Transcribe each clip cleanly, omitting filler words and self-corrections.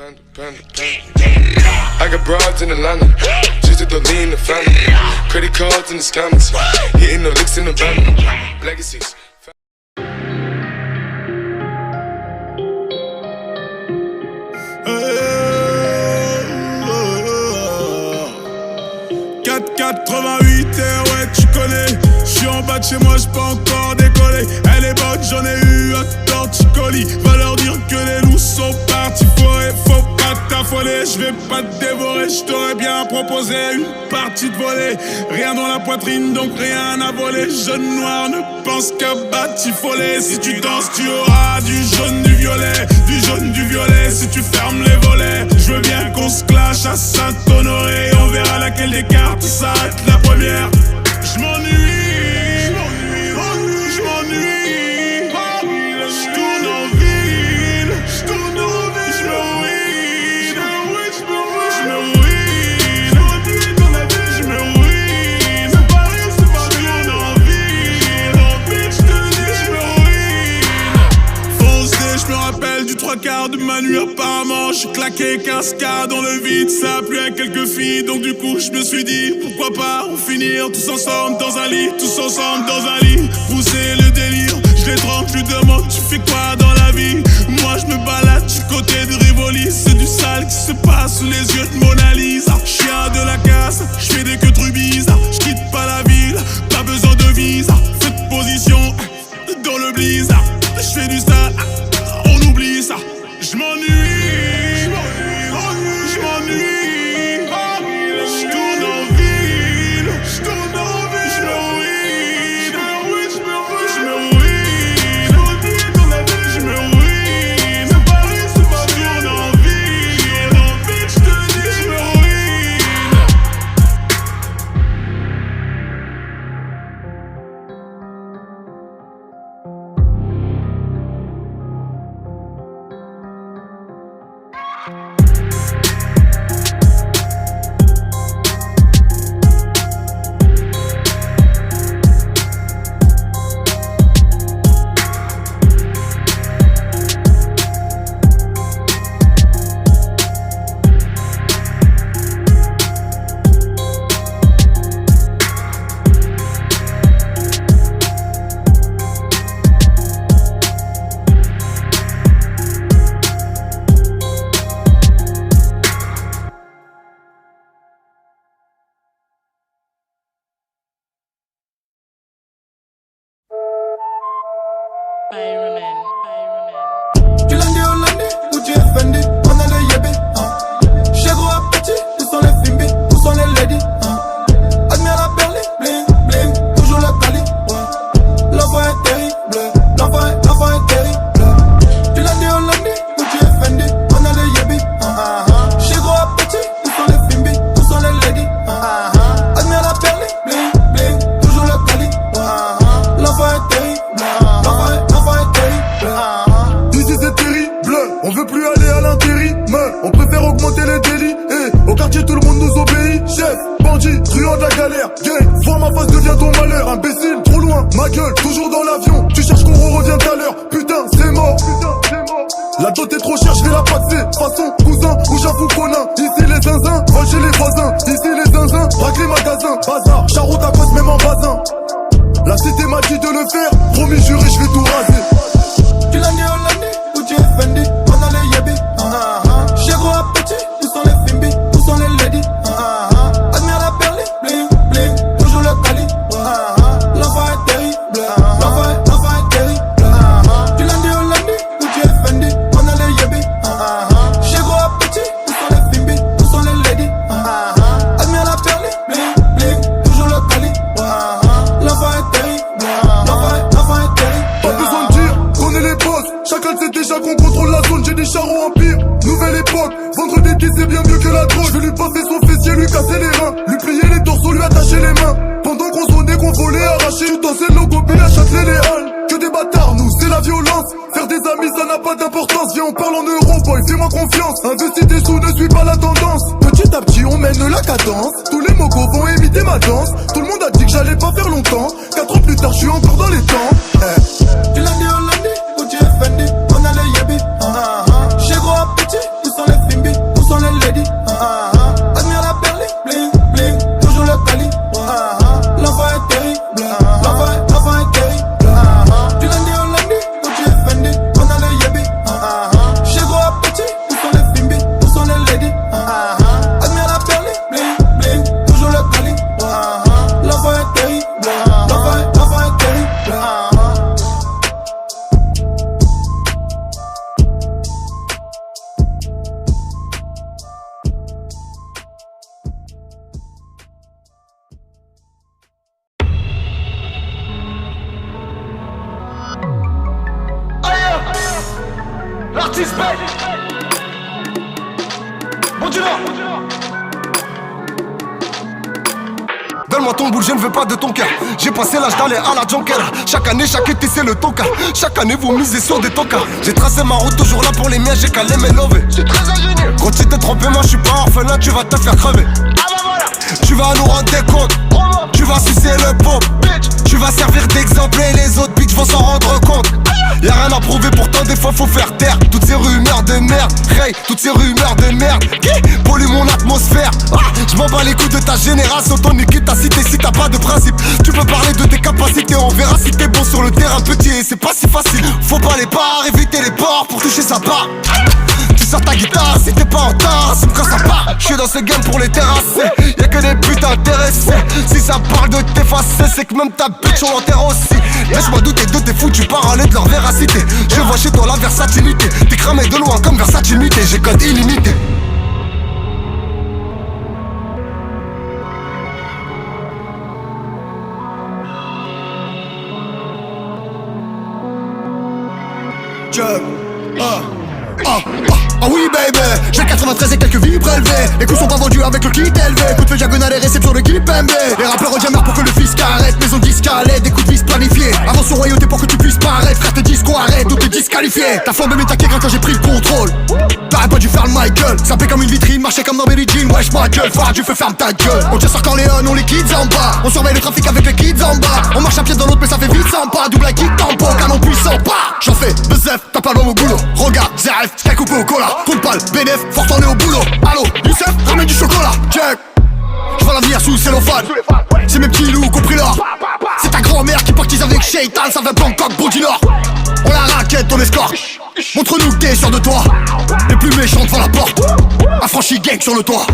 I got broads in Atlanta, just to throw me in the family. Credit cards in the scammers, hitting the licks in the van. Legacies. 488 heures, ouais tu connais. J'suis en bas de chez moi, j'peux encore décoller. Elle est bonne, j'en ai eu un torticolis. Va leur dire que les loups sont partis forêt. Faut pas t'affoler, j'vais pas te dévorer. J't'aurais bien proposé une partie de volée. Rien dans la poitrine, donc rien à voler. Jeune noir ne pense qu'à batifoler. Si tu danses, tu auras du jaune, du violet. Du jaune, du violet, si tu fermes les volets. J'veux bien qu'on se clash à Saint-Honoré. On verra laquelle des cartes s'arrête la première. J'm'ennuie. J'tourne en ville, du trois quarts de ma nuit apparemment. J'suis claqué 15K dans le vide. Ça a plu à quelques filles. Donc du coup j'me suis dit pourquoi pas on finir tous ensemble dans un lit. Tous ensemble dans un lit. Pousser le délire. J'les tranque, j'lui demande tu fais quoi dans la vie. Moi j'me balade du côté de Rivoli. C'est du sale qui se passe sous les yeux de Mona Lisa. Chien de la casse, j'fais des queues de rubis. J'quitte pas la ville, pas besoin de visa. Faites position dans le blizzard. J'fais du sale, on oublie ça. J'm'ennuie, j'm'ennuie. J'tourne en ville, Du lundi au lundi, où tu es Fendi, on a le yébi. Chez gros appétit, où sont les Fimbi, où sont les ladies. Admire la perle, bling, bling, toujours le cali. L'enfant est terrible, l'enfant est terrible. Du lundi au lundi, où tu es Fendi, on a le yébi. Chez gros appétit, où sont les Fimbi, où sont les ladies. Admire la perle, bling, bling, toujours le cali. L'enfant est terrible, l'enfant est terrible. Ici c'est terrible, on veut plus aller à l'intérim. On préfère augmenter les délits. Au quartier tout le monde nous obéit. Chef, bandit, truand de la galère. Gang, voir ma face devient ton malheur. Imbécile, trop loin, ma gueule, toujours dans l'avion. Tu cherches qu'on revient tout à l'heure. Putain, c'est mort. La dot est trop chère, je vais la passer. Façon, cousin, ou j'avoue conin. Ici les zinzins, va chez les voisins. Ici les zinzins, braque les magasins. Bazar, charroute à cause même en basin. La cité m'a dit de le faire. Promis, juré, je vais tout raser. Du lundi au lundi, où tu es Fendi, on a les yébi. Chez gros appétit, où sont les Fimbi, où sont les ladies. Admire la perle, bling, bling, toujours le cali. L'enfant est terrible, l'enfant est terrible. Du lundi au lundi, où tu es Fendi, on a les yébi. Chez gros appétit, où sont les Fimbi, où sont les ladies. Admire la perle, bling, bling, toujours le cali. L'enfant est terrible, l'enfant est terrible. Pas besoin de dire, connais les boss. Chacun sait déjà qu'on contrôle la zone. J'ai des charros empire, nouvelle époque. Vendre des disques c'est bien mieux que la drogue. Je vais lui passer son fessier, lui casser les reins. Lui plier les torsos, lui attacher les mains. Pendant qu'on sonnait, qu'on volait, arraché. Tu dansais le logo, puis à Châtelet les halles. Que des bâtards, nous, c'est la violence. Faire des amis, ça n'a pas d'importance. Viens, on parle en euros, boy, fais-moi confiance. Investis tes sous, ne suis pas la tendance. Petit à petit, on mène la cadence. Tous les mogos vont imiter ma danse. Tout le monde a dit que j'allais pas faire longtemps. 4 ans plus tard, je suis encore dans les temps. Du lundi au lundi, où tu es Fendi, on a les yébi. Chez gros appétit, où sont les Fimbi, participate. Bon Dieu là. Donne-moi ton boule, je ne veux pas de ton cœur. J'ai passé l'âge d'aller à la Jonker. Chaque année, chaque été, c'est le tonka. Chaque année, vous misez sur des tonkas. J'ai tracé ma route, toujours là pour les miens, j'ai calé mes lovés. C'est très ingénieux. Quand tu t'es trompé, moi je suis pas orphelin, tu vas te faire crever. Ah bah voilà. Tu vas nous rendre des comptes. Tu vas sucer le pop. Tu vas servir d'exemple et les autres bitches vont s'en rendre compte. Y'a rien à prouver, pourtant des fois faut faire taire toutes ces rumeurs de merde, hey, toutes ces rumeurs de merde qui polluent mon atmosphère. Je m'en bats les couilles de ta génération, ton équipe ta cité si t'as pas de principe. Tu peux parler de tes capacités, on verra si t'es bon sur le terrain petit. Et c'est pas si facile, faut pas les barres, éviter les ports pour toucher sa part. Tu sors ta guitare si t'es pas en retard, c'est quand ça part. J'suis dans ce game pour les terrasser, y'a que des putes intéressées. Si ça parle de t'effacer, c'est que même ta bitch on l'enterre aussi. Laisse-moi douter de tes foutus parler de leur véracité. Je vois chez toi la versatilité, t'es cramé de loin comme versatilité, j'ai code illimité. Ah oui baby, j'ai 93 et quelques vibres élevées. Les coups sont pas vendus avec le kit élevé. Coup de feu diagonale et réception de Guy Pembe. Les rappeurs redémarrent pour que le fisc arrête. Maison discalée, des coups de vis planifiés. Avance sur royauté pour que tu puisses paraître. Frère tes discours arrête ou t'es disqualifié. T'as flambé mais t'inquiète quand j'ai pris le contrôle. T'aurais pas dû faire le Michael. Sapé comme une vitrine, marcher comme dans Billie Jean. Wesh ma gueule, phare du feu ferme ta gueule. On tire sur Corleone, on les kids en bas. On surveille le trafic avec les kids en bas. On marche à pied dans l'autre mais ça fait vite sympa. Double kick tempo, canon puissant, pas. J'en fais bezef, t'as pas l'homme au boulot. Regarde, Zeref, j't'ai coupé au cola. Compte pas le bénéf, fort on est au boulot. Allo, Youssef, ramène du chocolat. Check. J'vois l'avenir sous cellophane. C'est mes petits loups compris l'or. C'est ta grand-mère qui pactise avec Shaitan. Ça va Bangkok, Body Nord. On la raquette, on escorte. Montre-nous que t'es sûr de toi. Les plus méchants devant la porte. Affranchi gang sur le toit.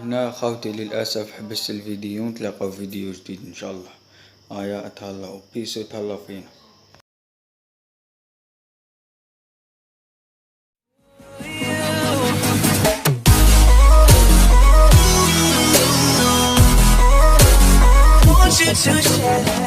هنا خوتي للأسف حبست الفيديو، نتلاقاو فيديو جديد إن شاء الله. هيا اتهلاو بيسو، تهلاو فينا. To share